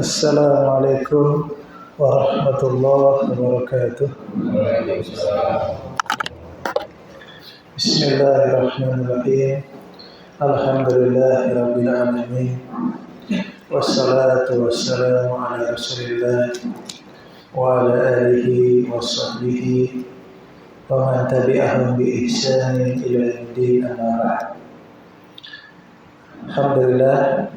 Assalamualaikum warahmatullahi wabarakatuh. Bismillahirrahmanirrahim. Alhamdulillahirabbil alamin. Wassalatu wassalamu ala Rasulillah wa ala alihi wa sahbihi wa man tabi'ahum bi ihsanin ila yaumil amma ba'd. Alhamdulillah,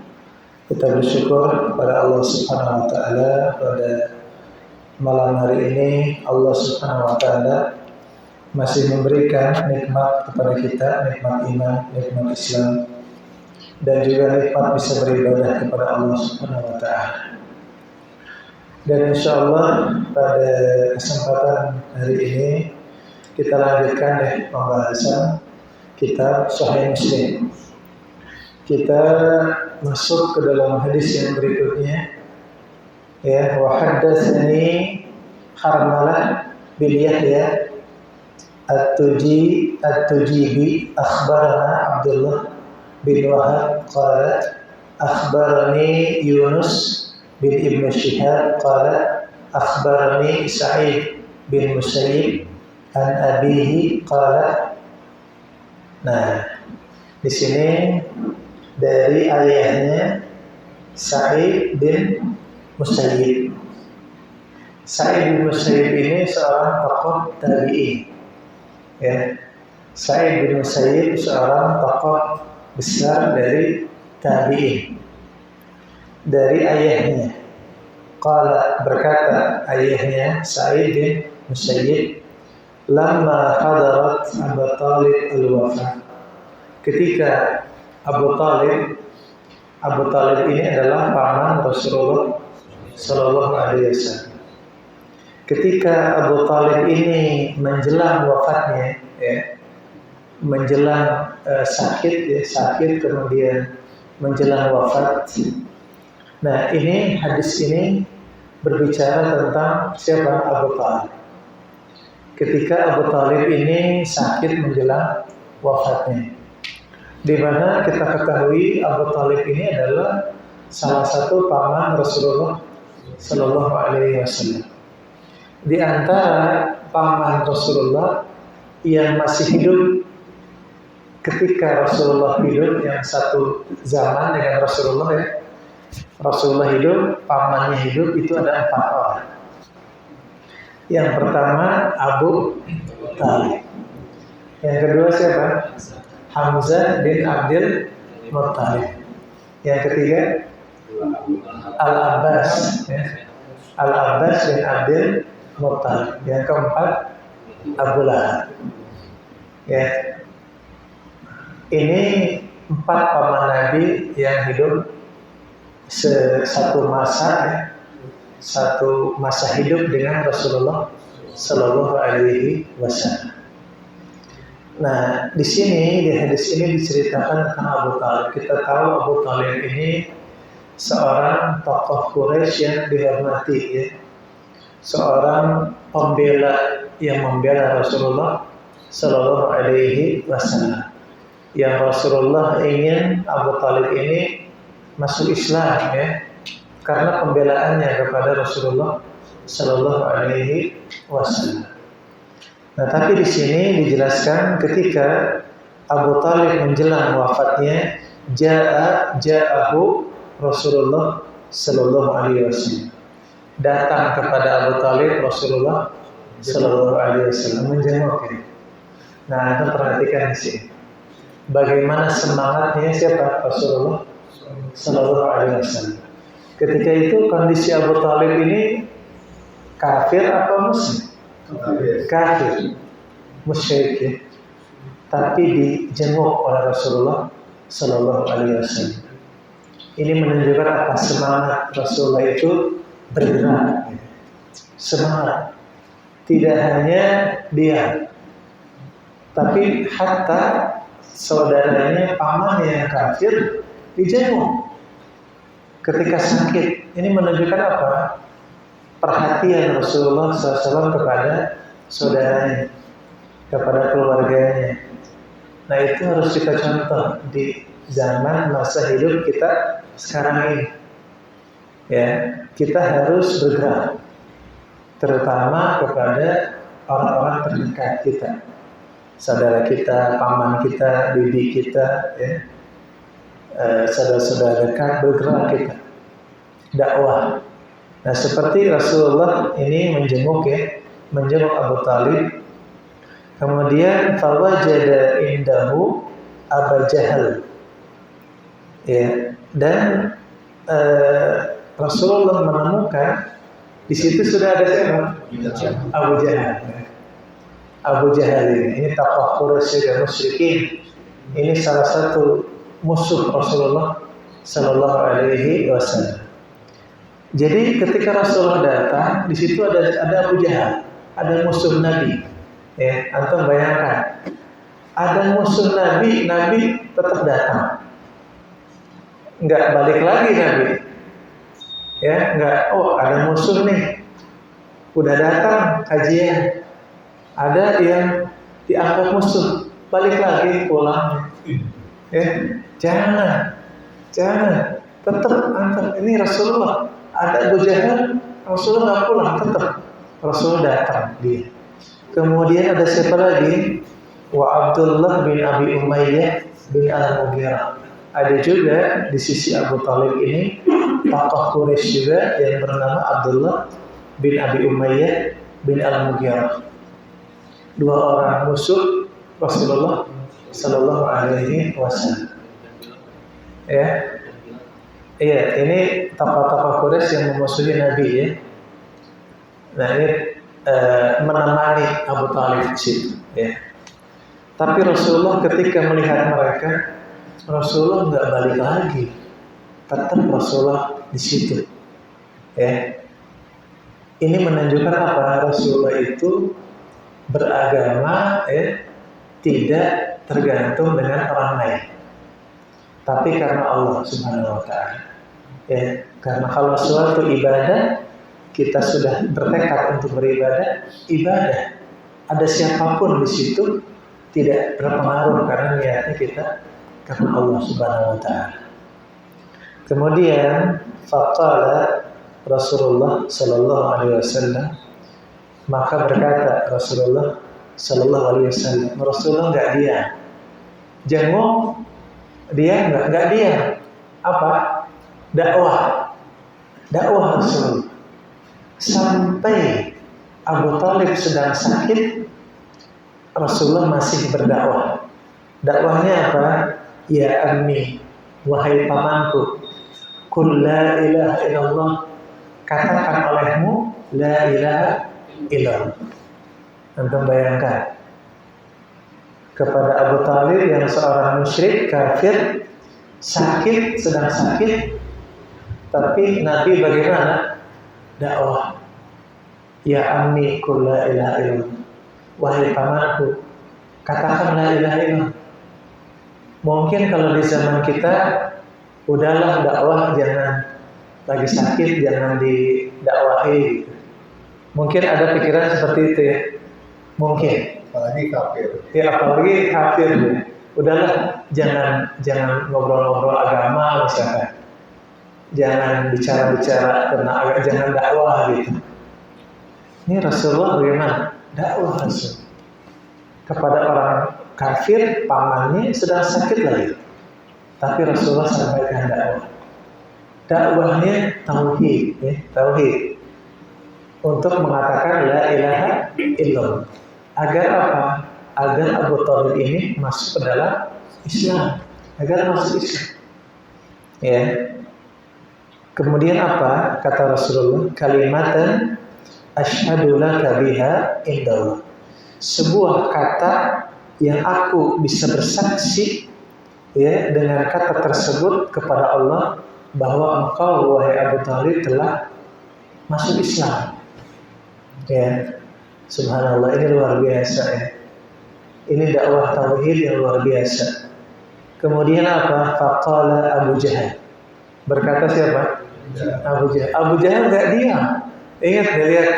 kita bersyukur kepada Allah Subhanahu wa taala pada malam hari ini. Allah Subhanahu wa taala masih memberikan nikmat kepada kita, nikmat iman, nikmat Islam, dan juga nikmat bisa beribadah kepada Allah Subhanahu wa taala. Dan insyaallah pada kesempatan hari ini kita lanjutkan pembahasan kitab Sahih Muslim. Kita masuk ke dalam hadis yang berikutnya, ya. Wa haddatsani Harmalah bin Yahya at-Tujibi akhbarana Abdullah bin Wahab qala akhbarani Yunus bin Ibn Shihab qala akhbarani Sa'id bin Musayyib an abihi qala. Nah, di sini dari ayahnya Sa'id bin Musayyib. Sa'id bin Musayyib ini seorang tokoh tabi'in, ya. Sa'id bin Musayyib seorang tokoh besar dari tabi'in. Dari ayahnya, qala, berkata ayahnya Sa'id bin Musayyib, lamma hadarat Abu Talib al-wafat, ketika Abu Talib ini adalah paman Rasulullah Sallallahu Alaihi Wasallam. Ketika Abu Talib ini menjelang wafatnya, ya, menjelang sakit kemudian menjelang wafat. Nah, ini hadis ini berbicara tentang siapa? Abu Talib. Ketika Abu Talib ini sakit menjelang wafatnya, di mana kita ketahui Abu Talib ini adalah salah satu paman Rasulullah Sallallahu Alaihi Wasallam. Di antara paman Rasulullah yang masih hidup ketika Rasulullah hidup, yang satu zaman dengan Rasulullah, ya. Rasulullah hidup, pamannya hidup, itu ada 4 orang. Yang pertama Abu Talib. Yang kedua siapa? Hamzah bin Abdul Muttalib. Yang ketiga Al-Abbas, ya. Al-Abbas bin Abdul Muttalib. Yang keempat Abu Lahab. Ya. Ini 4 paman Nabi yang hidup satu masa, ya. Satu masa hidup dengan Rasulullah Sallallahu Alaihi Wasallam. Nah, di sini, di hadis ini diceritakan tentang Abu Talib. Kita tahu Abu Talib ini seorang tokoh Quraisy yang dihormati, ya. Seorang pembela yang membela Rasulullah Sallallahu Alaihi Wasallam. Yang Rasulullah ingin Abu Talib ini masuk Islam, ya, karena pembelaannya kepada Rasulullah Sallallahu Alaihi Wasallam. Nah, tapi di sini dijelaskan ketika Abu Talib menjelang wafatnya, ja'ahu Rasulullah Sallallahu Alaihi Wasallam. Datang kepada Abu Talib Rasulullah Sallallahu Alaihi Wasallam menjenguknya. Nah, Anda perhatikan di sini bagaimana semangatnya siapa? Rasulullah Sallallahu Alaihi Wasallam. Ketika itu kondisi Abu Talib ini kafir apa muslim? Kafir, musyrik, ya. Tapi dijenguk oleh Rasulullah Sallallahu Alaihi Wasallam. Ini menunjukkan apa? Semangat Rasulullah itu bergerak, ya. Semangat. Tidak hanya dia, tapi hatta saudaranya, paman yang kafir dijenguk ketika sakit. Ini menunjukkan apa? Perhatian Rasulullah SAW kepada saudaranya, kepada keluarganya. Nah, itu harus kita contoh di zaman masa hidup kita sekarang ini. Ya, kita harus bergerak, terutama kepada orang-orang terdekat kita, saudara kita, paman kita, bibi kita, ya, saudara-saudara dekat, bergerak kita, dakwah. Nah, seperti Rasulullah ini menjenguk Abu Talib. Kemudian fawajada indahu Abu Jahal. Ya, dan Rasulullah menemukan di situ sudah ada siapa? Abu Jahal. Abu Jahal ini tokoh Quraisy dan musyrikin. Ini salah satu musuh Rasulullah Sallallahu Alaihi Wasallam. Jadi ketika Rasulullah datang, di situ ada Abu Jahal, ada musuh Nabi. Ya, antum bayangkan, ada musuh Nabi, Nabi tetap datang, nggak balik lagi Nabi. Ya, nggak. Oh, ada musuh nih, udah datang kajian, ada yang dianggap musuh, balik lagi pulang. Ya, jangan, tetap antum. Ini Rasulullah. Ada Abu Jahal, Rasulullah nggak pulang, tetap Rasulullah datang dia. Kemudian ada siapa lagi? Wa Abdullah bin Abi Umayyah bin Al-Mughirah. Ada juga di sisi Abu Talib ini tokoh Quraisy juga yang bernama Abdullah bin Abi Umayyah bin Al-Mughirah. Dua orang musuh Rasulullah Sallallahu Alaihi Wasallam. Ya. Iya, ini tokoh-tokoh Quraisy yang memusuhi Nabi, ya. Nah, ini menemani Abu Talib di situ, ya. Tapi Rasulullah ketika melihat mereka, Rasulullah nggak balik lagi, tetap Rasulullah di situ, ya. Ini menunjukkan apa? Rasulullah itu beragama, ya, tidak tergantung dengan orang lain, tapi karena Allah Subhanahu Wa Taala. Ya, karena kalau suatu ibadah kita sudah bertekad untuk beribadah, ibadah ada siapapun di situ tidak berpengaruh karena niatnya kita karena Allah Subhanahu Wa Taala. Kemudian faqala Rasulullah Sallallahu Alaihi Wasallam, maka berkata Rasulullah Sallallahu Alaihi Wasallam, Rasulullah nggak diam, jenguk dia nggak diam, apa? Dakwah Rasul sampai Abu Talib sedang sakit, Rasulullah masih berdakwah. Dakwahnya apa? Ya ammi, wahai pamanku, qul la ilaha illallah, katakan olehmu la ilaha illallah. Antum bayangkan, kepada Abu Talib yang seorang musyrik kafir, sedang sakit, tapi Nabi bagaimana? Dakwah. Ya ammi qul la ilaha illallah, wahai pamanku, katakan la ilaha illallah. Mungkin kalau di zaman kita, udahlah dakwah, jangan lagi sakit jangan didakwahi. Mungkin ada pikiran seperti itu, ya. Mungkin. Apalagi kafir. Ya, apalagi kafir. Udahlah, jangan ngobrol-ngobrol agama misalkan. Jangan bicara-bicara tentang agama, jangan dakwah gitu. Ini Rasulullah bagaimana? Dakwah Rasul kepada orang kafir, pamannya sedang sakit lagi. Tapi Rasulullah sampaikan dakwah. Dakwahnya tauhid, ya, tauhid. Untuk mengatakan la ilaha illallah. Agar apa? Agar Abu Talib ini masuk ke dalam Islam. Agar masuk Islam. Ya. Kemudian apa? Kata Rasulullah, kalimatan asyhadu laka biha indallah. Sebuah kata yang aku bisa bersaksi, ya, dengan kata tersebut kepada Allah bahwa engkau wahai Abu Talib telah masuk Islam. Ya. Subhanallah, ini luar biasa, ya. Ini dakwah tauhid yang luar biasa. Kemudian apa? Faqala Abu Jahal. Berkata siapa? Abu Jahal. Abu Jahal enggak diam. Ingat, lihat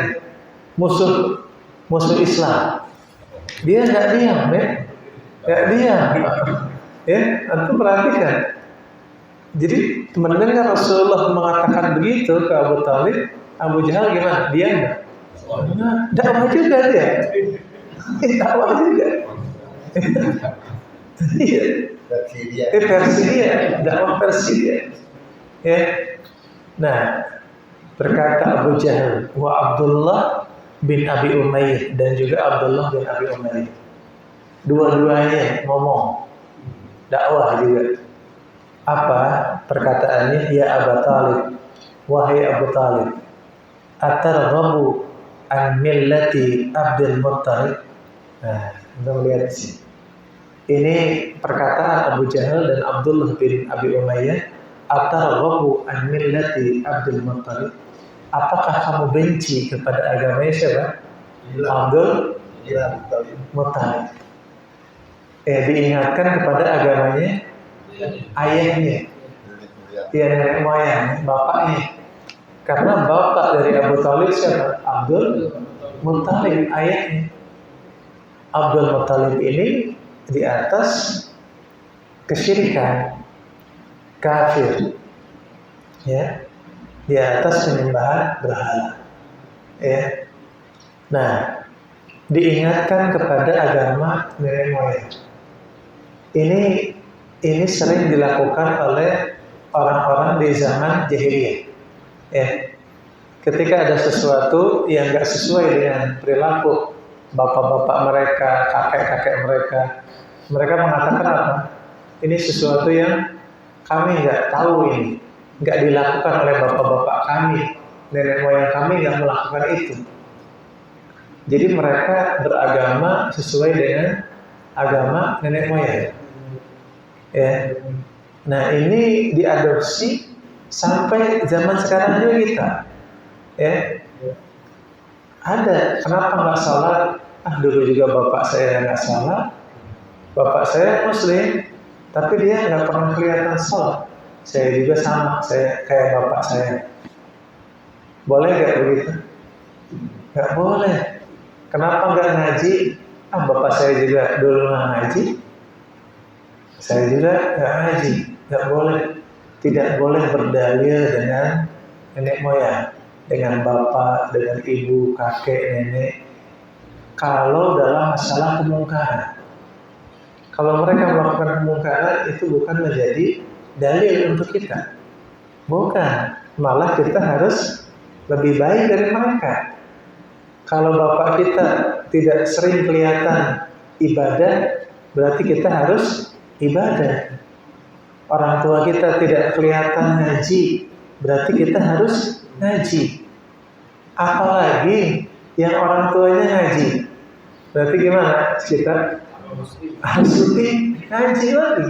musuh Islam. Dia enggak diam, ya. Enggak diam. Ya, antum perhatikan. Jadi mendengar Rasulullah mengatakan begitu ke Abu Talib, Abu Jahal gimana? Dia enggak? Dakwah juga dia. Dakwah juga. Iya. Versi dia, dakwah versi dia. Ya. Nah, berkata Abu Jahal wa Abdullah bin Abi Umayyah dan juga Abdullah bin Abi Umayyah. Dua-duanya ngomong dakwah juga. Apa perkataannya? Ya Abu Talib, wahai Abu Talib, atarghabu an millati Abdul Muttalib. Nah, kita melihat di sini. Ini perkataan Abu Jahal dan Abdullah bin Abi Umayyah. Atarghabu an millati Abdul Muttalib. Apakah kamu benci kepada agamanya siapa? Abdul Muttalib. Diingatkan kepada agamanya ayahnya, ya nenek moyang, bapaknya. Karena bapak dari Abu Talib siapa? Abdul Muttalib, ayahnya. Abdul Muttalib ini di atas kesyirikan, kafir, ya, di atas penyembahan berhala, ya. Nah, diingatkan kepada agama nenek moyang. Ini sering dilakukan oleh orang-orang di zaman jahiliyah. Ya. Ketika ada sesuatu yang nggak sesuai dengan perilaku bapak-bapak mereka, kakek-kakek mereka, mereka mengatakan apa? Ini sesuatu yang kami nggak tahu ini, nggak dilakukan oleh bapak-bapak kami, nenek moyang kami nggak melakukan itu. Jadi mereka beragama sesuai dengan agama nenek moyang. Ya. Nah, ini diadopsi sampai zaman sekarang juga kita. Ya. Ada, kenapa nggak salat? Dulu juga bapak saya nggak salat. Bapak saya Muslim, tapi dia nggak pernah kelihatan salat. Saya juga sama, saya kayak bapak saya. Boleh nggak begitu? Nggak boleh. Kenapa nggak ngaji? Bapak saya juga dulu nggak ngaji. Saya juga nggak ngaji, nggak boleh, tidak boleh berdalil dengan nenek moyang, dengan bapak, dengan ibu, kakek, nenek. Kalau dalam masalah kemungkaran, kalau mereka melakukan kemungkaran itu bukan menjadi dalil untuk kita, bukan, malah kita harus lebih baik dari mereka. Kalau bapak kita tidak sering kelihatan ibadah, berarti kita harus ibadah. Orang tua kita tidak kelihatan ngaji, berarti kita harus ngaji. Apalagi yang orang tuanya ngaji, berarti gimana? Kita harus lebih ngaji lagi.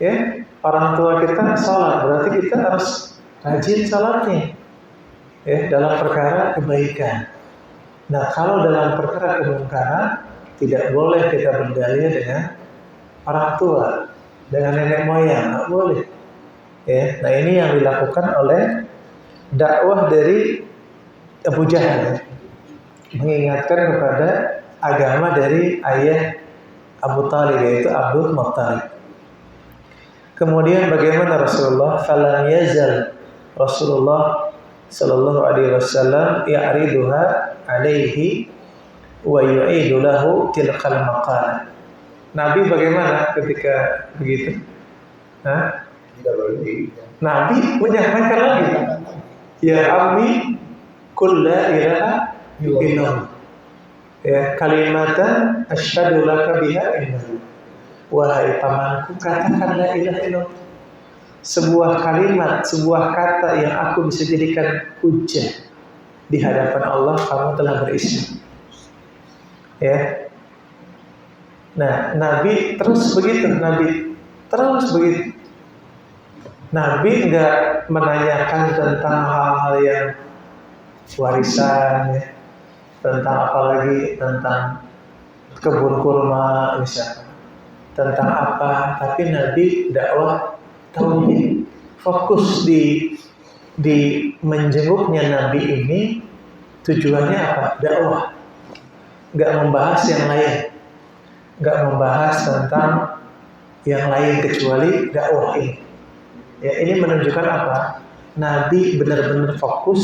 Ya, orang tua kita sholat, berarti kita harus rajin sholatnya. Ya, dalam perkara kebaikan. Nah, kalau dalam perkara kemungkaran, tidak boleh kita berdalil dengan orang tua, dengan nenek moyang, nggak boleh. Ya, nah ini yang dilakukan oleh dakwah dari Abu Jahal, mengingatkan kepada agama dari ayah Abu Talib, yaitu Abdul Muttalib. Kemudian bagaimana Rasulullah? Falam yazal Rasulullah Sallallahu Alaihi Wasallam ya'riduha alaihi wa yu'idu lahu tilkal maqalah. Nabi bagaimana ketika begitu? Nabi menyampaikan lagi, ya ammi qul la ilaha illallah. Ya, kalimatan asyhadu laka biha illallah. Wahai pamanku, katakan la ilaha illallah. Sebuah kalimat, sebuah kata yang aku bisa jadikan hujjah di hadapan Allah, kamu telah berislam. Ya. Nah, Nabi terus begitu, Nabi enggak menanyakan tentang hal-hal yang warisan, ya, tentang apalagi tentang kebun kurma misalnya, tentang apa, tapi Nabi dakwah tauhid, fokus di menjenguknya Nabi ini tujuannya apa? Dakwah, enggak membahas yang lain. Nggak membahas tentang yang lain kecuali dakwah ini. Ya, ini menunjukkan apa? Nabi benar-benar fokus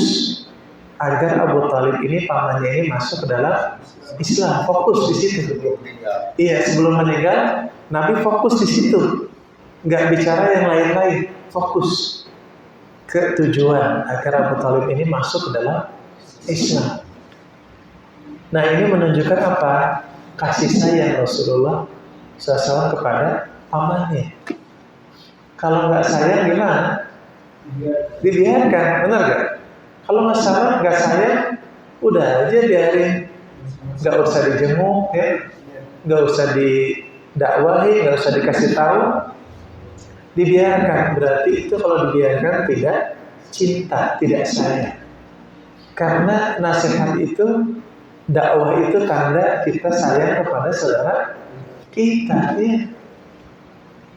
agar Abu Talib ini pamannya ini masuk ke dalam Islam, fokus di situ. Iya, sebelum meninggal Nabi fokus di situ, nggak bicara yang lain-lain, fokus ke tujuan agar Abu Talib ini masuk ke dalam Islam. Nah, ini menunjukkan apa? Kasih sayang Rasulullah SAW kepada pamannya. Kalau nggak sayang gimana? Dibiarkan, benar gak? Kalau masalah nggak sayang, udah aja biarin, nggak usah dijenguk, ya, nggak usah didakwahi, nggak usah dikasih tahu, dibiarkan. Berarti itu kalau dibiarkan tidak cinta, tidak sayang. Karena nasihat itu, dakwah itu tanda kita sayang kepada saudara kita, ya.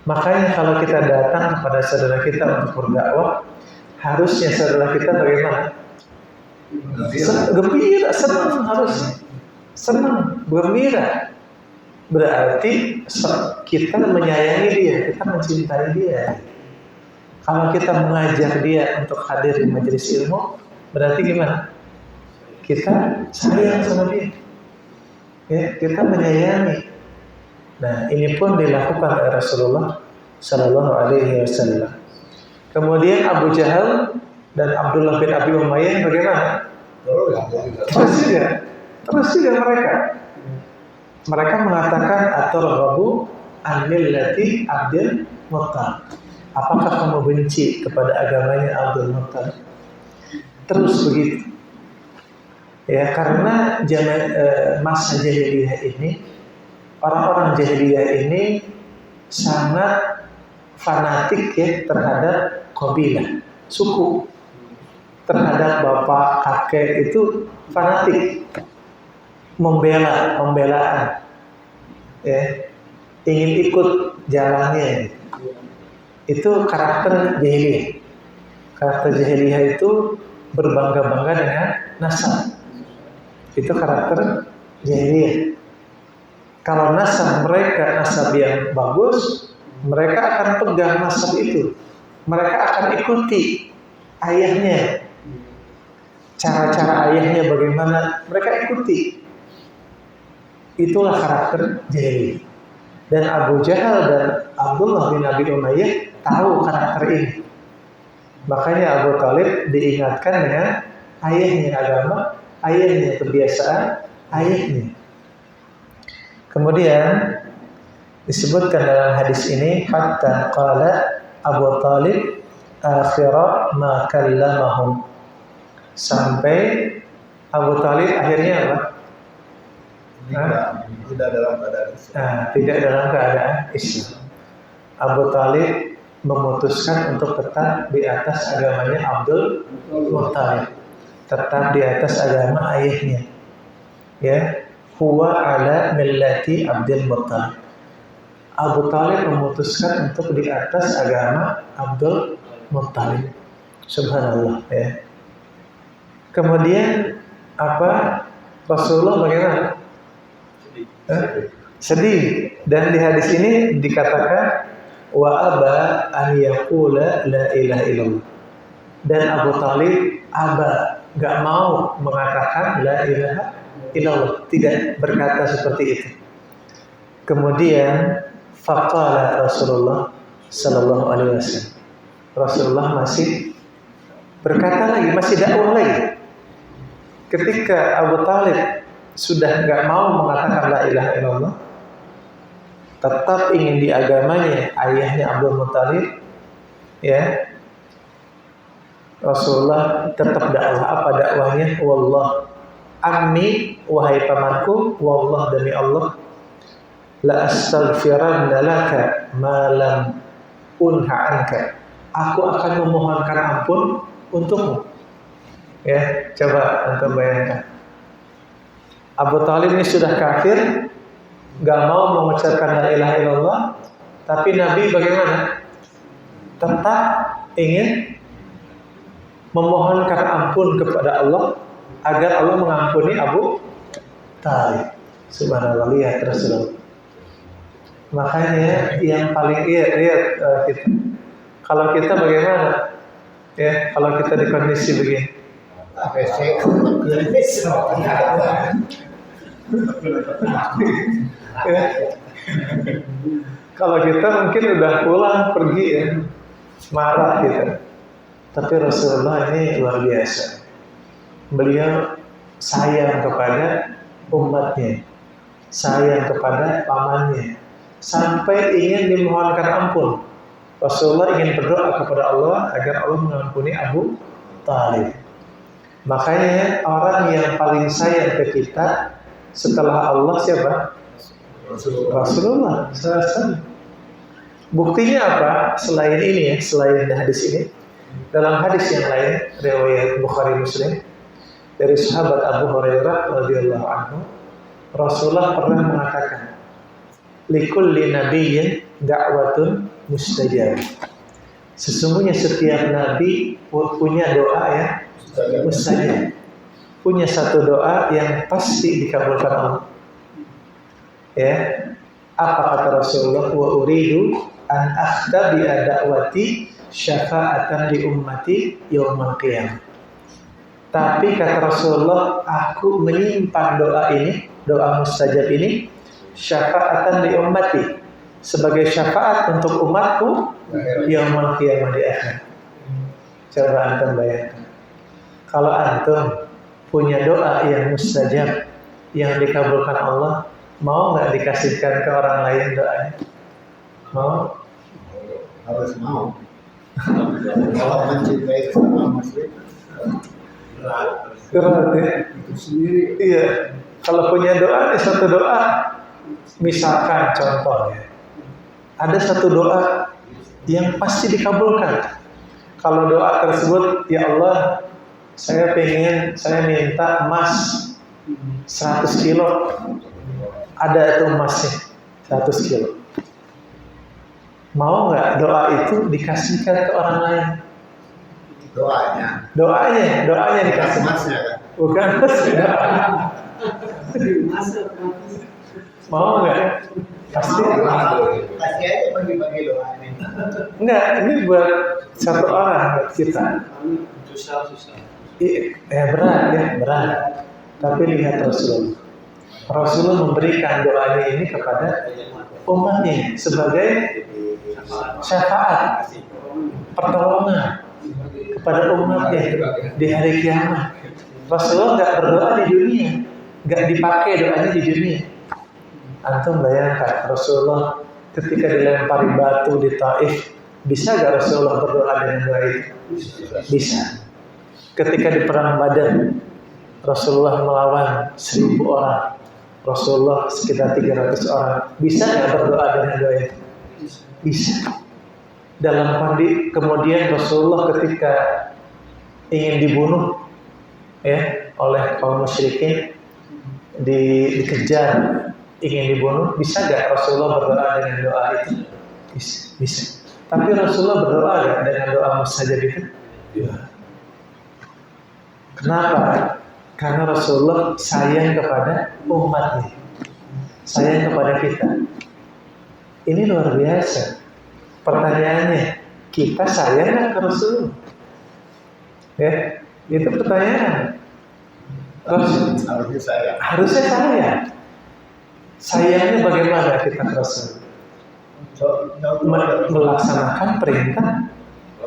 Makanya kalau kita datang kepada saudara kita untuk berdakwah, harusnya saudara kita bagaimana? Gembira, senang, harus senang, gembira. Berarti kita menyayangi dia, kita mencintai dia. Kalau kita mengajar dia untuk hadir di majelis ilmu, berarti gimana? Kita sayang sama dia, ya, kita menyayangi. Nah, ini pun dilakukan oleh Rasulullah Sallallahu Alaihi Wasallam. Kemudian Abu Jahal dan Abdullah bin Abi Umayyah bagaimana? Terus juga mereka. Mereka mengatakan atarghabu an millati Abdul Muttalib. Apakah kamu benci kepada agamanya Abdul Muttalib? Terus begitu. Ya, karena masa jahiliyah ini, orang-orang jahiliyah ini sangat fanatik ya terhadap kabilah, suku, terhadap bapak, kakek, itu fanatik, pembelaan, ya, ingin ikut jalannya. Itu karakter jahiliyah. Karakter jahiliyah itu berbangga-bangga dengan nasab. Itu karakter jahiliyah. Kalau nasab mereka nasab yang bagus, mereka akan pegang nasab itu. Mereka akan ikuti ayahnya. Cara-cara ayahnya bagaimana, mereka ikuti. Itulah karakter jahiliyah. Dan Abu Jahal dan Abdullah bin Abi Umayyah tahu karakter ini. Makanya Abu Talib diingatkan dengan ayahnya, agama ayahnya, kebiasaan ayahnya. Kemudian disebutkan dalam hadis ini, hatta qala Abu Talib akhira ma kallamahum, sampai Abu Talib akhirnya apa? Tidak dalam keadaan Islam. Tidak dalam keadaan Islam. Abu Talib memutuskan untuk tetap di atas agamanya Abdul Muttalib, tetap di atas agama ayahnya. Ya, huwa ala millati Abdul Muttalib. Abu Talib memutuskan untuk di atas agama Abdul Muttalib. Subhanallah, ya. Kemudian apa? Rasulullah bagaimana? Sedih. Dan di hadis ini dikatakan wa aba an yaqula la ilaha illallah. Dan Abu Talib gak mau mengatakan la ilaha illallah, tidak berkata seperti itu. Kemudian faqala Rasulullah sallallahu alaihi wasallam. Rasulullah masih berkata lagi, masih dakwah lagi. Ketika Abu Talib sudah gak mau mengatakan la ilaha illallah, tetap ingin di agamanya ayahnya Abdul Muttalib, ya, Rasulullah tetap dakwah. Apa dakwahnya? Wallah, ammi, wahai pamanku, wallah, demi Allah, la astaghfiranna laka ma lam unha anka. Aku akan memohonkan ampun untukmu. Ya, coba untuk bayangkan. Abu Talib ini sudah kafir, gak mau mengucapkan la ilaha illallah, tapi Nabi bagaimana? Tetap ingin memohonkan ampun kepada Allah agar Allah mengampuni Abu Talib. Subhanallah, lihat Rasulullah. Makanya yang paling lihat kita. Kalau kita bagaimana? Ya, kalau kita di kondisi begini. Ya. Kalau kita mungkin udah pulang pergi ya, marah kita. Tapi Rasulullah ini luar biasa. Beliau sayang kepada umatnya, sayang kepada pamannya, sampai ingin dimohonkan ampun. Rasulullah ingin berdoa kepada Allah agar Allah mengampuni Abu Thalib. Makanya orang yang paling sayang ke kita setelah Allah siapa? Rasulullah SAW. Buktinya apa? Selain ini ya, selain hadis ini, dalam hadis yang lain riwayat Bukhari Muslim dari sahabat Abu Hurairah radhiyallahu anhu, Rasulullah pernah mengatakan, likulli nabiyyin da'watun mustajab. Sesungguhnya setiap nabi punya doa ya mustajab, punya satu doa yang pasti dikabulkan Allah. Ya, apa kata Rasulullah? Wa uridu an akhtabi'a da'wati syafa'atan li ummati yaumil qiyamah. Tapi kata Rasulullah, aku menyimpan doa ini, doa mustajab ini, syafa'atan li ummati, sebagai syafaat untuk umatku yaumil qiyamah di akhir. Coba antum bayangkan, kalau antum punya doa yang mustajab, yang dikabulkan Allah, mau nggak dikasihkan ke orang lain doanya? Mau? Harus mau. Kalau mencintai sesama muslim berat ya. itu sendiri. Iya. Kalau punya doa, satu doa, misalkan contoh ya, ada satu doa yang pasti dikabulkan. Kalau doa tersebut, ya Allah, saya minta emas 100 kilo. Ada itu emasnya 100 kilo. Mau nggak doa itu dikasihkan ke orang lain? Doanya dikasih. Emasnya kan? Bukan emasnya. Mau nggak? Pasti. Kasih aja bagi-bagi doanya. Enggak, ini buat satu orang, buat kita. Susah. Berat. Tapi lihat Rasulullah memberikan doanya ini kepada umatnya sebagai syafaat, pertolongan kepada umatnya di hari kiamat. Rasulullah nggak berdoa di dunia, nggak dipakai doanya di dunia. Antum bayangkan Rasulullah ketika dilempari batu di Taif, bisa nggak Rasulullah berdoa dengan doa itu? Bisa. Ketika di perang Badar, Rasulullah melawan 1000 orang, Rasulullah sekitar 300 orang, bisa nggak berdoa dengan doa itu? Bisa. Dalam kemudian Rasulullah ketika ingin dibunuh ya oleh kaum musyrikin, dikejar, ingin dibunuh, bisa nggak Rasulullah berdoa dengan doa itu? Bisa. Tapi Rasulullah berdoa nggak dengan doa mustajab itu? Ya. Kenapa? Karena Rasulullah sayang kepada umatnya, sayang kepada kita. Ini luar biasa. Pertanyaannya, kita sayang nggak ke Rasulullah? Ya, itu pertanyaan. Harusnya sayang. Sayangnya bagaimana kita ke Rasulullah? Melaksanakan perintah.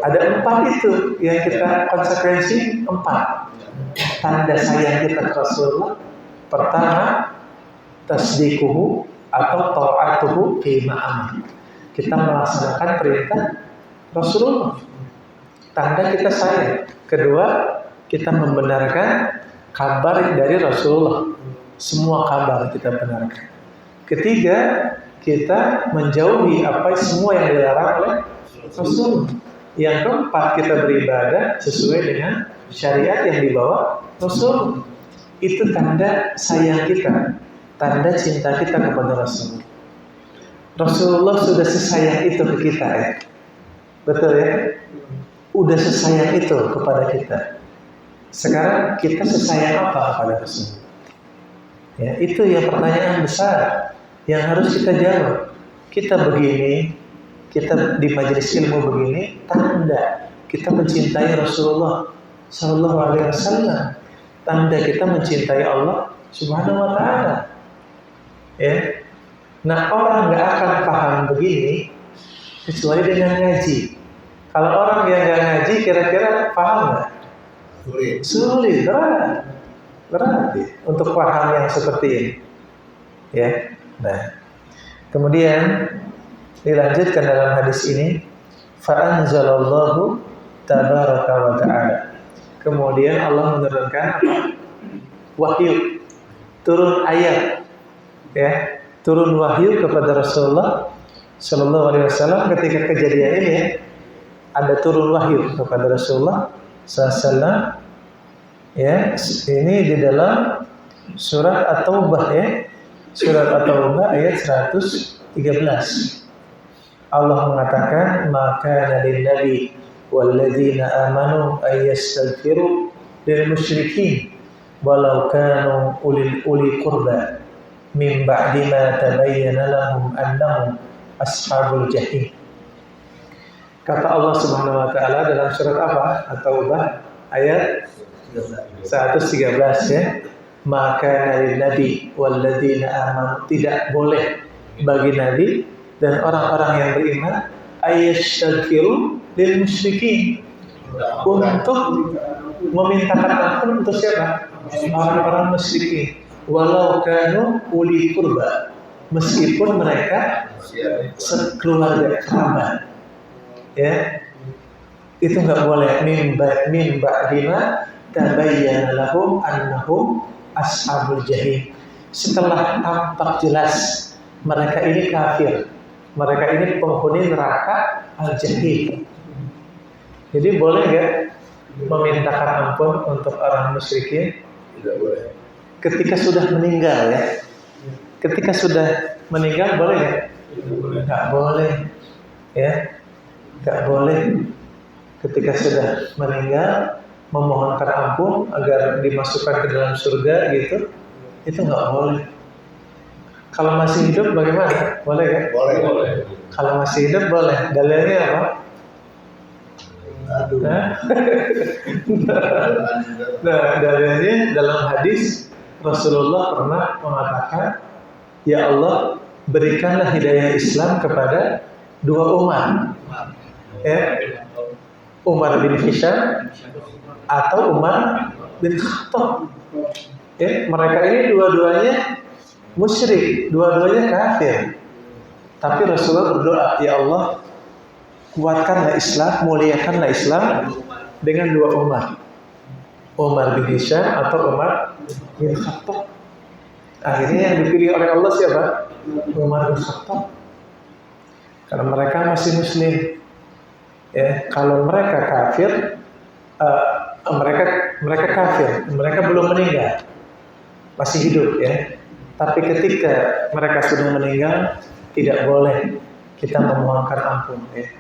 Ada 4 itu yang kita konsekuensi 4. Tanda sayang kita ke Rasulullah. Pertama, tasdikuhu atau ta'atuhu fima amar. Kita melaksanakan perintah Rasulullah. Tanda kita sayang. Kedua, kita membenarkan kabar dari Rasulullah. Semua kabar kita benarkan. Ketiga, kita menjauhi semua yang dilarang oleh Rasulullah. Yang keempat, kita beribadah sesuai dengan syariat yang dibawa Rasul. Itu tanda sayang kita, tanda cinta kita kepada Rasul. Rasulullah sudah sesayang itu ke kita ya, betul ya? Udah sesayang itu kepada kita. Sekarang kita sesayang apa kepada Rasul? Ya, itu yang pertanyaan besar yang harus kita jawab. Kita begini, kita di majelis ilmu begini tanda kita mencintai Rasulullah Sallallahu Alaihi Wasallam, tanda kita mencintai Allah Subhanahu Wa Taala. Ya, nah orang nggak akan paham begini kecuali dengan ngaji. Kalau orang yang nggak ngaji, kira-kira paham nggak? Sulit, berat untuk paham yang seperti ini. Ya, nah, kemudian dilanjutkan dalam hadis ini, fa'anzalallahu tabaraka wa ta'ala. Kemudian Allah menurunkan apa? Wahyu, turun ayat, ya, turun wahyu kepada Rasulullah Sallallahu Alaihi Wasallam ketika kejadian ini. Ya, ada turun wahyu kepada Rasulullah SAW. Ya, ini di dalam surat At-Taubah, ya, surat At-Taubah ayat 113. Allah mengatakan, maka lin nabi walladzina amanu ayyastaghfiru lil musyrikin walau kanu uli qurba min ba'di ma tabayyana lahum annahum ashabul jahim. Kata Allah Subhanahu wa taala dalam surat apa? At-Taubah ayat 113, ya. Maka dari nabi walladzina amanu, tidak boleh bagi nabi dan orang-orang yang beriman ayyastaghfiru lil musyrikin, untuk memintakan ampun untuk siapa? Orang-orang musyrikin, walau kanu uli qurba, meskipun mereka sekeluarga kerabat. Ya, itu nggak boleh. Min ba'dima tabayyana lahum annahum ashabul jahim, setelah tampak jelas mereka ini kafir, mereka ini penghuni neraka al-jahim. Jadi boleh nggak memintakan ampun untuk orang musyrikin? Tidak boleh. Ketika sudah meninggal, ya. Ketika sudah meninggal boleh nggak? Nggak boleh, ya. Tidak boleh ketika sudah meninggal memohonkan ampun agar dimasukkan ke dalam surga gitu, itu nggak boleh. Kalau masih hidup bagaimana? Boleh kan? Boleh. Kalau masih hidup boleh. Dalilnya apa? Nah, dalilnya dalam hadis Rasulullah pernah mengatakan, ya Allah, berikanlah hidayah Islam kepada dua umat. Ya, Umar bin Hisham atau Umar bin Khattab. Ya, mereka ini dua-duanya musyrik, dua-duanya kafir. Tapi Rasulullah berdoa, ya Allah, kuatkanlah Islam, muliakanlah Islam dengan dua Umar, Umar bin Hisham atau Umar bin Khattab. Akhirnya yang dipilih oleh Allah siapa? Umar bin Khattab. Karena mereka masih muslim. Ya, kalau mereka kafir, mereka kafir, mereka belum meninggal, masih hidup, ya. Tapi ketika mereka sudah meninggal, tidak boleh kita memohonkan ampun, ya.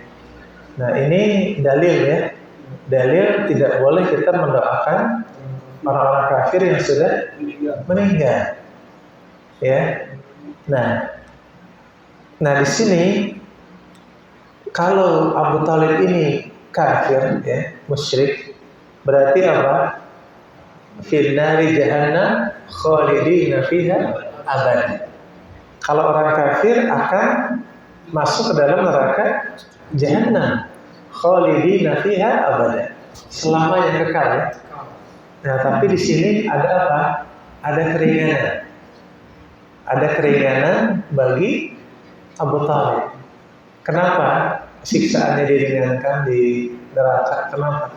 Nah, ini dalil, ya, dalil tidak boleh kita mendoakan orang-orang kafir yang sudah meninggal, ya. Nah di sini, kalau Abu Thalib ini kafir, ya, musyrik, berarti apa? Fil nari jahannam khalidina fiha abad. Kalau orang kafir akan masuk ke dalam neraka jahannam khalidina fiha abad, selamanya kekal, ya. Nah, tapi di sini ada apa? Ada keringanan. Ada keringanan bagi Abu Thalib. Kenapa siksaannya diringankan di neraka? Kenapa?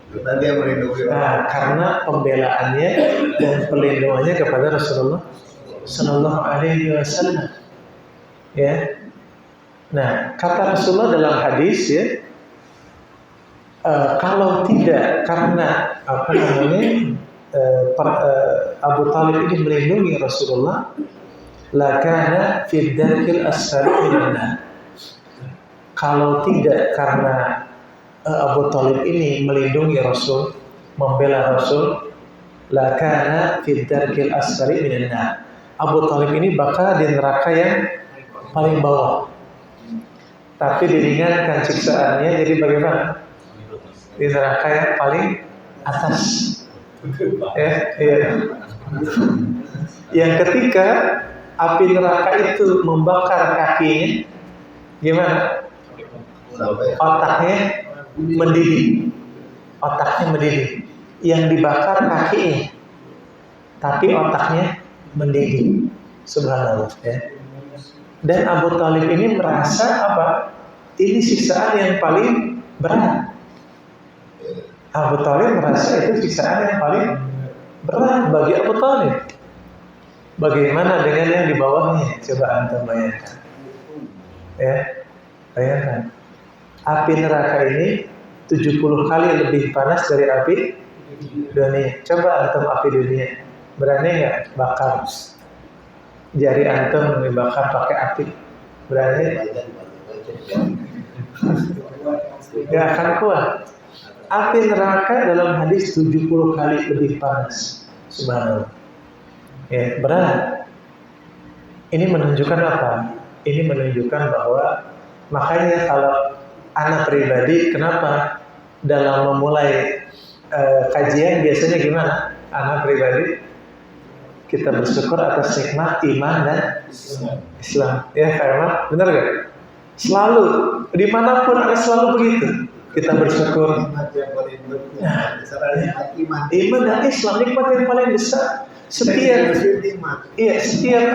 Karena dia melindungi. Nah, karena pembelaannya dan perlindungannya kepada Rasulullah Sallallahu Alaihi Wasallam. Ya. Nah, kata Rasulullah dalam hadis, ya, kalau tidak karena Abu Thalib ini melindungi Rasulullah, lakana fid darkil asfali minan nar. Kalau tidak karena Abu Thalib ini melindungi Rasul, membela Rasul, lakana fid darkil asfali minan nar. Abu Thalib ini bakal di neraka yang paling bawah. Tapi diringankan siksaannya jadi bagaimana? Di neraka yang paling atas. Ya. Yang ketika api neraka itu membakar kakinya, gimana? Otaknya mendidih. Otaknya mendidih. Yang dibakar kakinya, tapi otaknya mendidih. Subhanallah ya. Dan Abu Thalib ini merasa apa? Ini siksaan yang paling berat. Abu Thalib merasa itu siksaan yang paling berat bagi Abu Thalib. Bagaimana dengan yang di bawahnya? Coba antum bayangkan. Ya, bayangkan. Api neraka ini 70 kali lebih panas dari api dunia. Coba antum api dunia, berani nggak bakar? Jari antum dibakar pakai api, berani? Gak akan kuat. Api neraka dalam hadis 70 kali lebih panas. Subhanallah. Ya, berat. Ini menunjukkan apa? Ini menunjukkan bahwa makanya kalau anak pribadi, kenapa dalam memulai kajian biasanya gimana? Anak pribadi kita bersyukur atas nikmat iman dan Islam. Ya, karena benar gak? Selalu, dimanapun ada selalu begitu. Kita bersyukur. Iman dan Islam nikmat yang paling besar. Setiap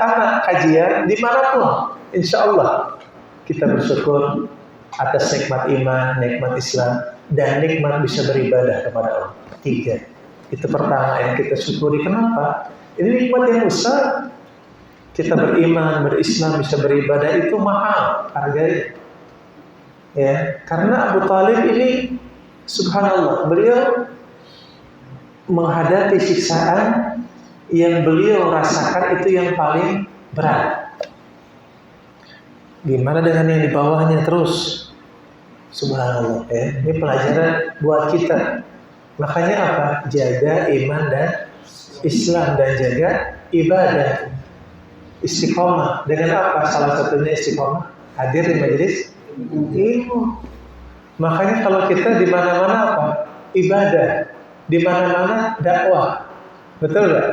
anak kajian dimanapun, insya Allah kita bersyukur atas nikmat iman, nikmat Islam, dan nikmat bisa beribadah kepada Allah. 3. Itu pertama yang kita syukuri. Kenapa? Ini nikmat yang besar. Kita beriman, berislam, bisa beribadah itu mahal harganya. Ya, karena Abu Thalib ini subhanallah, beliau menghadapi siksaan yang beliau rasakan itu yang paling berat. Gimana dengan yang di bawahnya terus? Subhanallah ya. Ini pelajaran buat kita. Makanya apa? Jaga iman dan Islam dan jaga ibadah. Istiqomah. Dengan apa? Salah satunya istiqomah. Hadir di majelis ilmu. Makanya kalau kita di mana-mana apa? Ibadah. Di mana-mana dakwah. Betul nggak?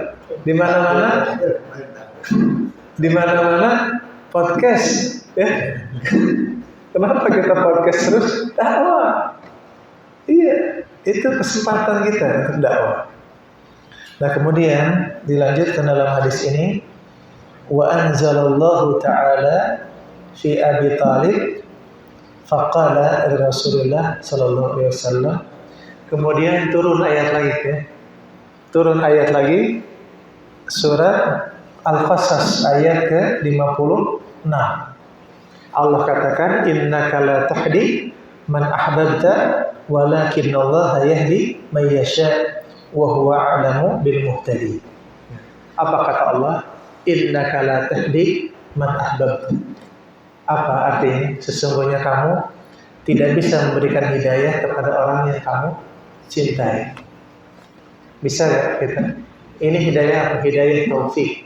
Di mana-mana podcast. Ya. Kenapa kita podcast terus? Dakwah. Iya, itu kesempatan kita untuk dakwah. Nah, kemudian dilanjutkan dalam hadis ini, wa anzalallahu ta'ala fi Abi Thalib faqala Rasulullah sallallahu alaihi wasallam. Kemudian turun ayat lagi ya. Turun ayat lagi surat Al-Qasas ayat ke-56. Allah katakan innaka la tahdi man ahbabta walakinnallaha yahdi may yasha wa huwa a'lamu bil muhtadin. Apa kata Allah? Innaka la tahdi man ahbabta. Apa artinya? Sesungguhnya kamu tidak bisa memberikan hidayah kepada orang yang kamu cintai. Bisa nggak kita? Ini hidayah apa? Hidayah taufik.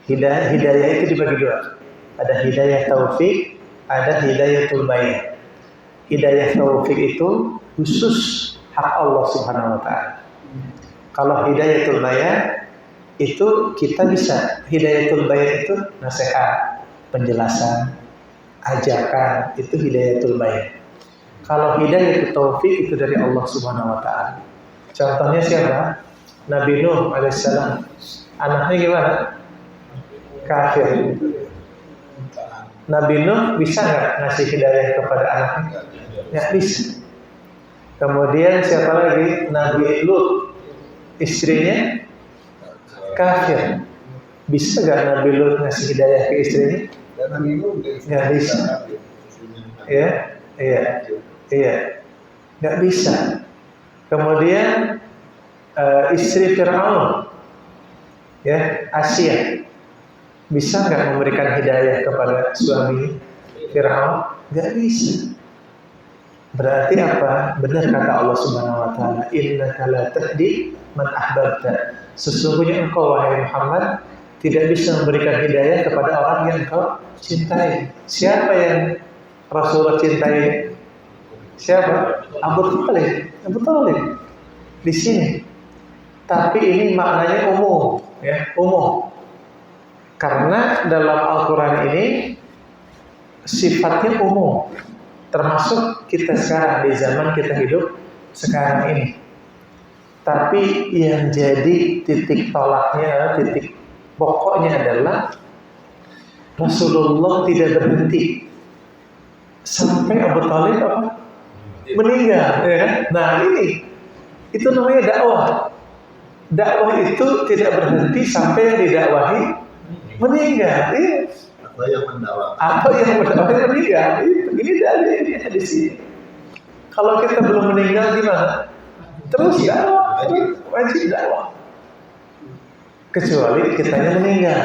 Hidayah itu dibagi dua. Ada hidayah taufik, ada hidayatul bayan. Hidayah taufik itu khusus hak Allah Subhanahu wa taala. Kalau hidayatul bayan itu kita bisa. Hidayatul bayan itu nasihat, penjelasan, ajakan, itu hidayatul bayan. Kalau hidayatul taufik itu dari Allah Subhanahu wa taala. Contohnya siapa? Nabi Nuh alaihissalam. Anaknya gimana? Kafir. Nabi Nuh bisa nggak ngasih hidayah kepada anaknya? Nggak bisa. Kemudian siapa lagi? Nabi Lut. Istrinya kafir. Bisa nggak Nabi Lut ngasih hidayah ke istrinya? Nggak bisa. Iya. Nggak bisa. Kemudian istri Fir'aun, ya, Asia, bisa nggak memberikan hidayah kepada suami Fir'aun? Nggak bisa. Berarti apa? Benar kata Allah Subhanahu wa taala, innaka la tahdi man ahbabta. Sesungguhnya engkau wahai Muhammad tidak bisa memberikan hidayah kepada orang yang kau cintai. Siapa yang Rasulullah cintai? Siapa? Abu Thalib. Abu Thalib di sini. Tapi ini maknanya umum, ya, umum. Karena dalam Al-Quran ini sifatnya umum, termasuk kita sekarang di zaman kita hidup sekarang ini. Tapi yang jadi titik tolaknya, titik pokoknya adalah Rasulullah tidak berhenti sampai Abu Thalib meninggal. Ya kan? Nah ini, itu namanya dakwah. Dakwah itu tidak berhenti sampai yang didakwahi meninggal. Iya. Apa yang mendakwakan? Apa yang mendakwahi meninggal? Ini dalilnya di sini. Kalau kita belum meninggal gimana? Terus dakwah, wajib dakwah. Kecuali kitanya meninggal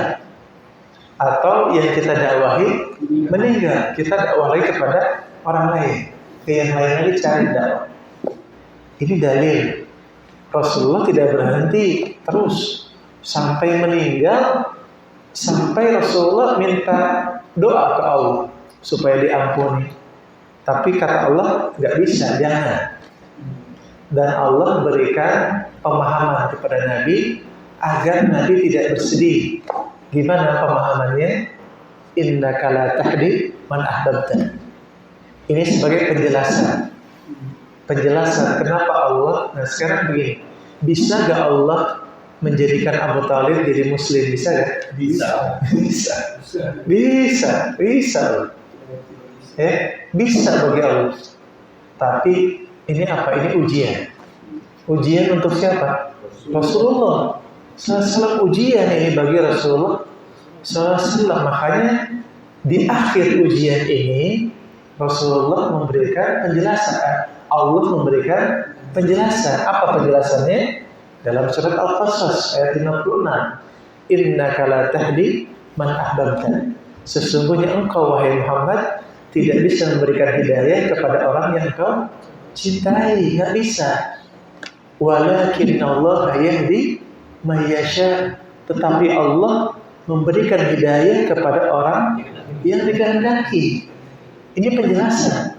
atau yang kita dakwahi meninggal, kita dakwahi kepada orang lain, ke yang lain lagi cari dakwah. Ini dalil Rasulullah tidak berhenti terus sampai meninggal, sampai Rasulullah minta doa ke Allah supaya diampuni. Tapi kata Allah nggak bisa, jangan. Dan Allah berikan pemahaman kepada Nabi agar Nabi tidak bersedih. Gimana pemahamannya? Innaka la tahdi man ahbabta. Ini sebagai penjelasan. Penjelasan kenapa Allah. Nah sekarang begini, bisa gak Allah menjadikan Abu Thalib jadi Muslim? Bisa gak? Bisa. Bisa. Bisa bagi Allah. Tapi ini apa? Ini ujian. Ujian untuk siapa? Rasulullah SAW. Ujian ini bagi Rasulullah SAW. Makanya di akhir ujian ini Rasulullah memberikan penjelasan. Allah memberikan penjelasan. Apa penjelasannya? Dalam surat Al-Qasas ayat 56. Innaka la tahdi man ahbabta. Sesungguhnya engkau wahai Muhammad tidak bisa memberikan hidayah kepada orang yang kau cintai, nggak bisa. Walakin Allah yahdi may yasha. Tetapi Allah memberikan hidayah kepada orang yang dikehendaki. Ini penjelasan.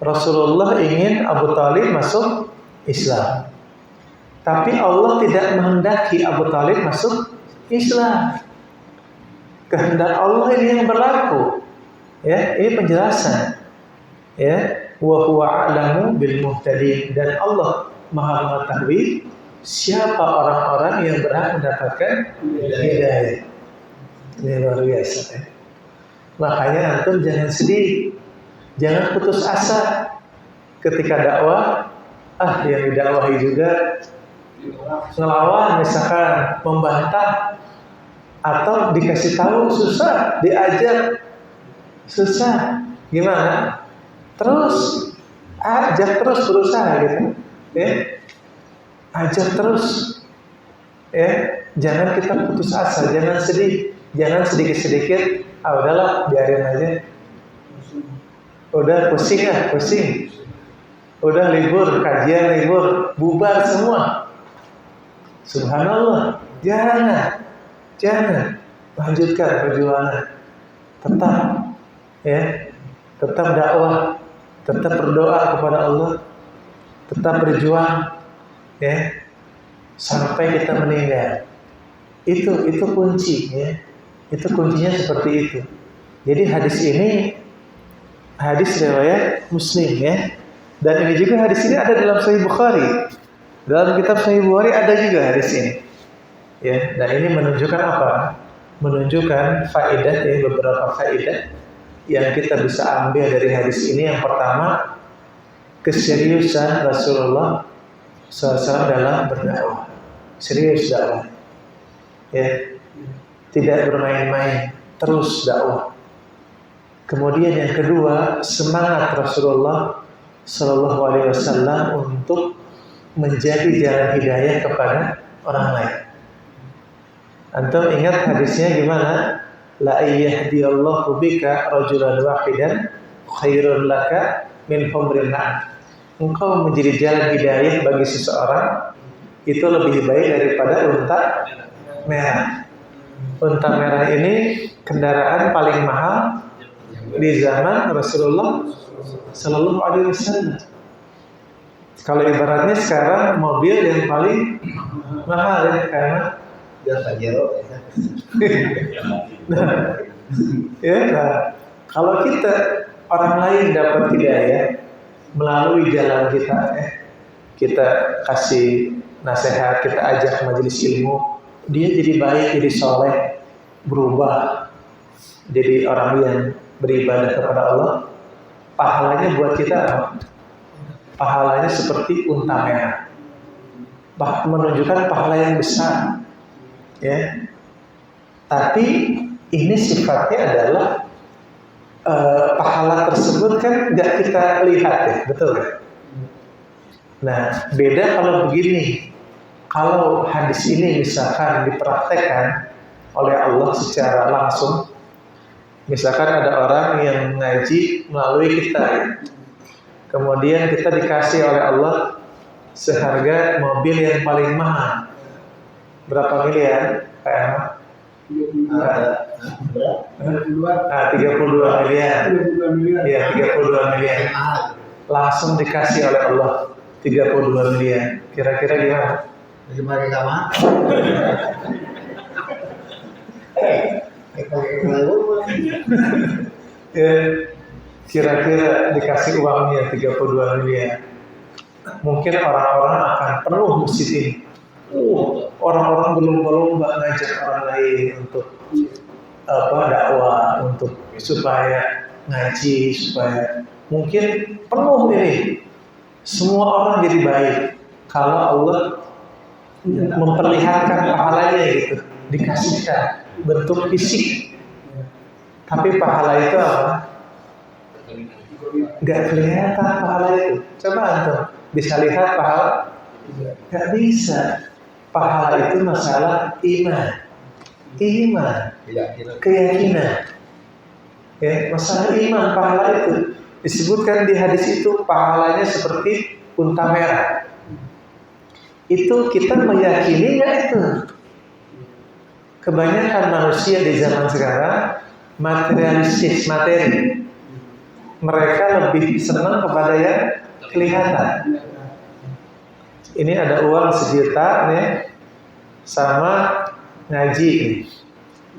Rasulullah ingin Abu Thalib masuk Islam, tapi Allah tidak menghendaki Abu Thalib masuk Islam. Kehendak Allah ini yang berlaku. Ya, ini penjelasan. Ya, wa huwa a'lamu bil muhtadin. Dan Allah Maha mengetahui siapa orang-orang yang berhak mendapatkan hidayah. Ini luar biasa. Ya. Makanya antum jangan sedih, jangan putus asa ketika dakwah. Yang didakwahi juga ngelawan, misalkan membantah, atau dikasih tahu susah, diajar susah, gimana? Terus ajak terus berusaha gitu, ya. Ajak terus, ya. Jangan kita putus asa, jangan sedih, jangan sedikit-sedikit. Udahlah, biarin aja. Udah pusing. Udah libur, kajian libur, bubar semua. Subhanallah, jangan lanjutkan perjuangan. Tetap dakwah, tetap berdoa kepada Allah, tetap berjuang, ya, sampai kita meninggal. Itu kunci, ya. Itu kuncinya seperti itu. Jadi hadis ini hadis riwayat Muslim, ya. Dan ini juga hadis ini ada dalam Sahih Bukhari. Dalam kitab Sahih Bukhari ada juga hadis ini. Ya, dan ini menunjukkan apa? Menunjukkan faedah, ya, beberapa faedah yang kita bisa ambil dari hadis ini. Yang pertama, keseriusan Rasulullah SAW dalam berdakwah. Serius dakwah. Ya. Tidak bermain-main, terus dakwah. Kemudian yang kedua, semangat Rasulullah Sallallahu Alaihi Wasallam untuk menjadi jalan hidayah kepada orang lain. Antum ingat hadisnya gimana? La yahdiyallahu bika rajulan wahidan khairun laka min humrin na'am. Engkau menjadi jalan hidayah bagi seseorang itu lebih baik daripada unta merah. Unta merah ini kendaraan paling mahal di zaman Rasulullah Sallallahu Alaihi Wasallam. Kalau ibaratnya sekarang mobil yang paling mahal ya, karena Dia Pajero. kalau kita orang lain dapat hidayah melalui jalan kita, kita kasih nasihat, kita ajak majelis ilmu, dia jadi baik, jadi soleh, berubah, jadi orang yang beribadah kepada Allah. Pahalanya buat kita apa? Pahalanya seperti unta merah, menunjukkan pahala yang besar, ya. Tapi ini sifatnya adalah pahala tersebut kan nggak kita lihat ya, betul kan? Nah, beda kalau begini. Kalau hadis ini misalkan dipraktekkan oleh Allah secara langsung, misalkan ada orang yang ngaji melalui kita, ya. Kemudian kita dikasih oleh Allah seharga mobil yang paling mahal. Berapa miliar? Kayak 32 miliar. Iya, 32 miliar. Langsung dikasih oleh Allah 32 miliar. Kira-kira gimana? Gimana kamu? Kira-kira dikasih uangnya 32 miliar. Mungkin orang-orang akan penuh masjid ini. Orang-orang berlomba-lomba ngajak orang lain untuk dakwah, untuk supaya ngaji, supaya mungkin penuh ini. Semua orang jadi baik kalau Allah memperlihatkan pahalanya gitu, dikasihkan bentuk fisik. Tapi pahala itu apa? Gak kelihatan pahala itu. Coba antum bisa lihat pahala? Gak bisa. Pahala itu masalah iman, keyakinan. Ya, masalah iman, pahala itu disebutkan di hadis itu pahalanya seperti unta merah. Itu kita meyakini nggak itu? Kebanyakan manusia di zaman sekarang materialistis, materi. Mereka lebih senang kepada yang kelihatan. Ini ada uang 1 juta nih, sama ngaji nih.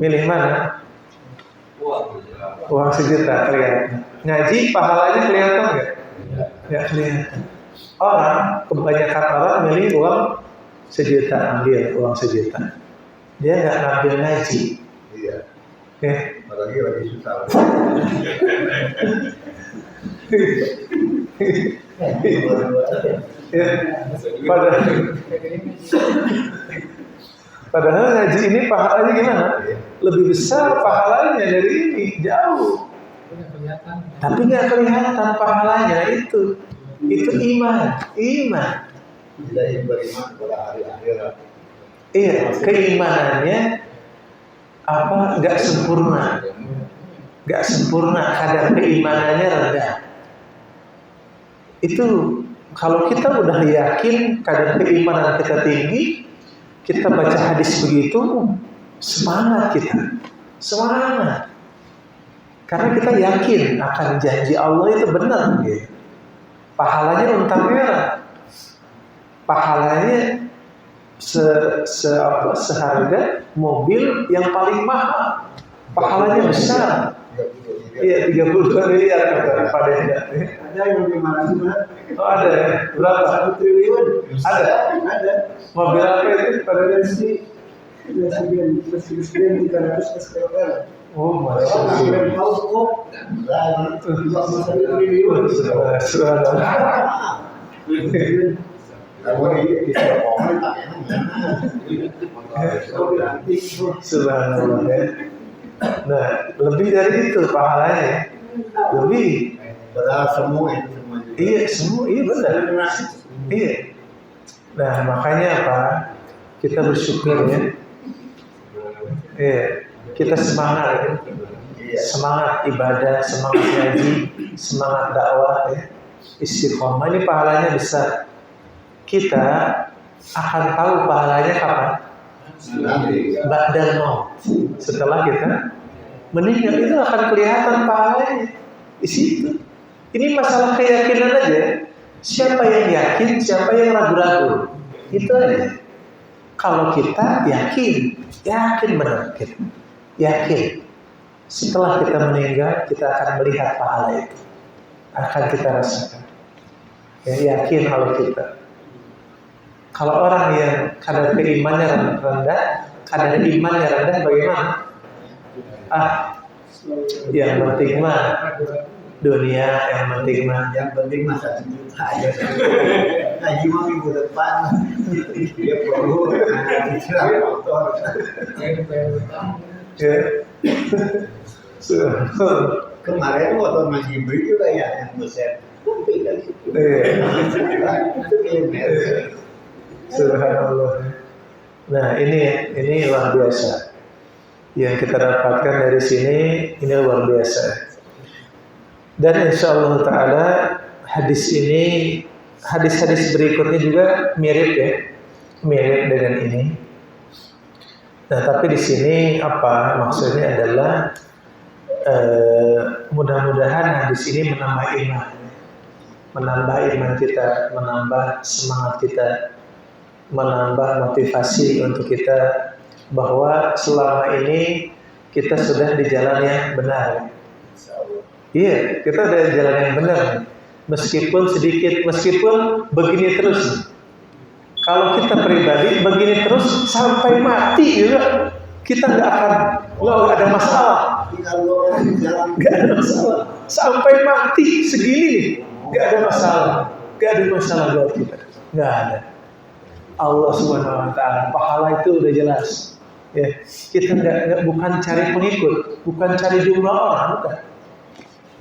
Milih mana? Uang 1 juta kelihatan. Ngaji pahalanya kelihatan nggak? Nggak kelihatan. Kebanyakan orang milih uang 1 juta, ambil uang 1 juta. Dia nggak ngambil ngaji. Iya. Oke. Lagi susah. Ya, padahal ngaji ini pahalanya gimana? Lebih besar pahalanya dari ini, jauh. Tapi nggak kelihatan pahalanya itu iman. Kita yang beriman pada hari akhirat. Iya, keimanannya nggak sempurna, kadar keimanannya rendah. Itu kalau kita udah yakin kadar keimanan kita tinggi, kita baca hadis begitu, semangat kita, semangat. Karena kita yakin akan janji Allah itu benar. Gitu. Pahalanya unta merah, pahalanya seharga mobil yang paling mahal, pahalanya besar. Iya, 32 miliar kata Pak Denda. Ada yang lebih mahal juga. Oh ada ya? Berapa? 1 triliun. Ada. Mobil apa itu? Pada Presiden 300 SKL. Oh, masya Allah. Subhanallah ya. Nah, lebih dari itu pahalanya. Lebih. Padahal semua itu semua. Iya, semua. Iya benar. Iya. Nah, makanya apa? Kita bersyukur ya. Iya. Kita semangat ya. Semangat ibadah, semangat ngaji, semangat dakwah ya. Istiqomah ini pahalanya besar. Kita akan tahu pahalanya kapan? ba'dal maut. Setelah kita meninggal itu akan kelihatan pahalanya di situ. Ini masalah keyakinan aja. Siapa yang yakin, siapa yang ragu-ragu. Itu aja. Kalau kita yakin benar kita. Yakin. Setelah kita meninggal, kita akan melihat pahala itu. Akan kita rasakan. Ya, yakin kalau kita. Kalau orang yang kadar imannya rendah, bagaimana? Yang penting mah dunia, yang penting mah $1 juta aja. Haji mah minggu depan dia perlu cicilan motor. Ya. Kemarin motor Haji beli juga ya yang mesin. Subhanallah. Nah ini luar biasa. Yang kita dapatkan dari sini ini luar biasa. Dan insyaallah taala hadis berikutnya juga mirip dengan ini. Nah, tapi di sini apa maksudnya adalah mudah-mudahan hadis ini menambah iman kita, menambah semangat kita, menambah motivasi untuk kita bahwa selama ini kita sudah di jalan yang benar. Iya, kita ada di jalan yang benar. Meskipun begini terus. Kalau kita pribadi begini terus sampai mati juga kita nggak ada masalah. Nggak ada masalah. Sampai mati segini nggak ada masalah buat kita. Nggak ada. Allah Subhanahu Wa Taala pahala itu udah jelas. Ya, kita bukan cari pengikut, bukan cari jumlah orang, bukan.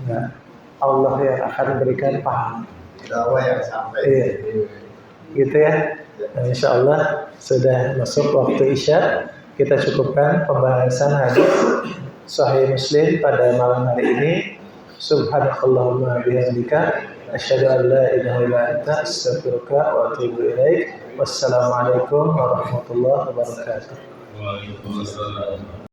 Nah, Allah yang akan berikan pahala. Dakwah yang sampai. Iya. Gitu ya. Nah, insyaallah sudah masuk waktu Isya. Kita cukupkan pembahasan hadis Sahih Muslim pada malam hari ini. Subhanakallahumma bihamdika asyhadu an la ilaha illa anta astaghfiruka wa atubu ilaik. Wassalamualaikum warahmatullahi wabarakatuh. Waalaikumsalam.